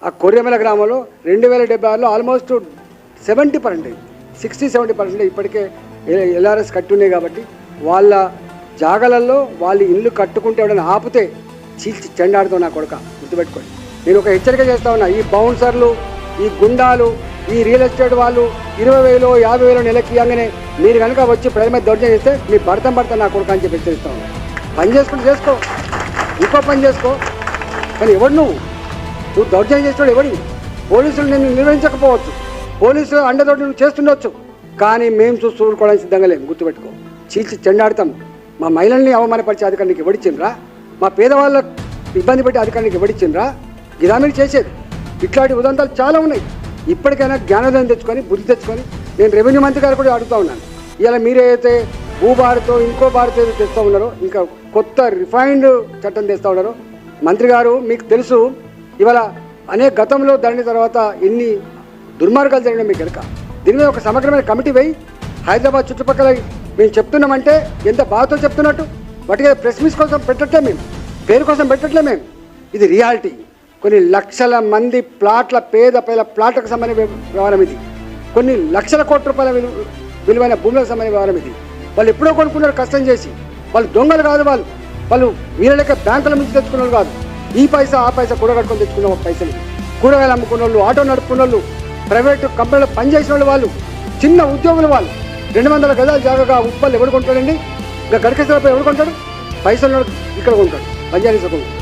ఆ కొర్రెమల గ్రామంలో 2076లో ఆల్మోస్ట్ 70%, 60-70% ఇప్పటికే ఎల్ఆర్ఎస్ కట్టి ఉన్నాయి. కాబట్టి వాళ్ళ జాగలలో వాళ్ళు ఇల్లు కట్టుకుంటే ఎవడైనా ఆపితే చీల్చి చెండాడుతావు నా కొడుక, గుర్తుపెట్టుకోండి. నేను ఒక హెచ్చరిక చేస్తా ఉన్నా, ఈ బౌన్సర్లు, ఈ గుండాలు, ఈ రియల్ ఎస్టేట్ వాళ్ళు 20,000 50,000 నెలకి ఇవ్వగానే మీరు కనుక వచ్చి ప్రజల మీద దౌర్జన్యం చేస్తే మీ భర్త నా కొడుకు అని చెప్పి హెచ్చరిస్తా ఉన్నా. పని చేసుకుంటూ చేసుకో, ఇంకో పని చేసుకో, కానీ ఎవడు నువ్వు దౌర్జన్యం చేస్తాడు ఎవడి? పోలీసులు నిన్ను నిర్వహించకపోవచ్చు, పోలీసులు అండతోటి నువ్వు చేస్తుండొచ్చు, కానీ మేము చూస్తూ ఊరుకోవడానికి సిద్ధంగా లేము, గుర్తుపెట్టుకో. చీల్చి చెండాడతాం. మా మహిళల్ని అవమానపరిచే అధికారానికి ఎవడిచ్చిండ్రా? మా పేదవాళ్ళ ఇబ్బంది పెట్టే అధికారానికి ఎవడిచ్చిండ్రా? ఇదా మీరు చేసేది? ఇట్లాంటి ఉదంతాలు చాలా ఉన్నాయి. ఇప్పటికైనా జ్ఞానోదయం తెచ్చుకొని, బుద్ధి తెచ్చుకొని, నేను రెవెన్యూ మంత్రి గారు కూడా అడుగుతూ ఉన్నాను, ఇలా మీరైతే భూభారతో ఇంకో భారతో తెస్తూ ఉన్నారో, ఇంకా కొత్త రిఫైన్డ్ చట్టం తెస్తూ ఉన్నారో, మంత్రి గారు మీకు తెలుసు ఇవాళ అనేక గతంలో దాని తర్వాత ఎన్ని దుర్మార్గాలు జరిగినా మీకు ఎరక. దీని మీద ఒక సమగ్రమైన కమిటీ వేయి. హైదరాబాద్ చుట్టుపక్కల మేము చెప్తున్నామంటే ఎంత బాధతో చెప్తున్నట్టు, వాటికి ప్రెస్ మీట్ కోసం పెట్టట్లే, మేము పేరు కోసం పెట్టట్లే, మేము ఇది రియాలిటీ. కొన్ని లక్షల మంది ప్లాట్ల పేద ప్లాట్లకు సంబంధించిన వ్యవహారం ఇది. కొన్ని లక్షల కోట్ల రూపాయల విలువైన భూములకు సంబంధించిన వ్యవహారం ఇది. వాళ్ళు ఎప్పుడో కొనుక్కున్నారు కష్టం చేసి. వాళ్ళు దొంగలు కాదు, వాళ్ళు వీళ్ళ లెక్క బ్యాంకుల నుంచి తెచ్చుకున్న కాదు. ఈ పైసా ఆ పైసా కూడగట్టుకొని తెచ్చుకున్న పైసలు. కూరగాయలు అమ్ముకున్న వాళ్ళు, ఆటో నడుపుకున్న వాళ్ళు, ప్రైవేటు కంపెనీలో పనిచేసిన వాళ్ళు, చిన్న ఉద్యోగులు వాళ్ళు. 200 గజాల జాగాగా ఉప్పలు ఎవడు కొంటాడండి? ఇంకా గడికేశ్వరపై ఎవడు కొంటాడు? పైసలు ఉన్నాడు ఇక్కడ కొంటాడు, పంజాబీ కొనుక్కుంటాడు.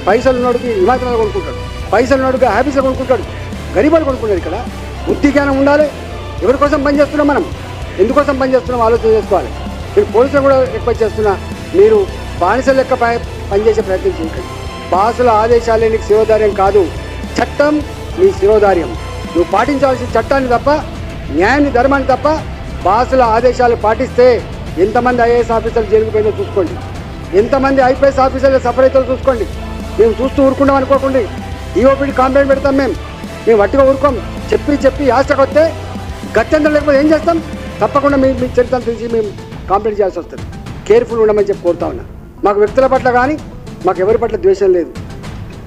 పైసలు ఉన్నాడుకి హిమాచల్ కొనుక్కుంటాడు, పైసలు ఉన్నాడుగా హ్యాపీస్లో కొనుక్కుంటాడు. గరీబాలు కొనుక్కుంటాడు. ఇక్కడ బుద్ధి జ్ఞానం ఉండాలి. ఎవరి కోసం పనిచేస్తున్నాం మనం, ఎందుకోసం పనిచేస్తున్నాం ఆలోచన చేసుకోవాలి. మీరు పోలీసులు కూడా రిక్వెస్ట్ చేస్తున్నా, మీరు బానిసల లెక్క పనిచేసే ప్రయత్నం చేయకండి. బాసుల ఆదేశాలే నీకు శిరోధార్యం కాదు, చట్టం నీ శిరోధార్యం. నువ్వు పాటించాల్సిన చట్టాన్ని తప్ప, న్యాయాన్ని, ధర్మాన్ని తప్ప బాసుల ఆదేశాలు పాటిస్తే ఎంతమంది ఐఏఎస్ ఆఫీసర్లు జరిగిపోయిందో చూసుకోండి, ఎంతమంది ఐపీఎస్ ఆఫీసర్లు సఫర్ అవుతారో చూసుకోండి. మేము చూస్తూ ఊరుకుంటాం అనుకోకండి. ఈఓపీడి కంప్లైంట్ పెడతాం, మేము వట్టిగా ఊరుకోం. చెప్పి ఆశకు వస్తే గత్యంతరం లేకపోతే ఏం చేస్తాం? తప్పకుండా మీ చరిత్రను తెలిసి మేము కంప్లైంట్ చేయాల్సి వస్తుంది. కేర్ఫుల్ ఉండమని చెప్పి కోరుతా ఉన్నా. మాకు వ్యక్తుల పట్ల కానీ మాకు ఎవరి పట్ల ద్వేషం లేదు.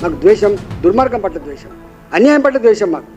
మాకు ద్వేషం దుర్మార్గం పట్ల ద్వేషం, అన్యాయం పట్ల ద్వేషం మాకు.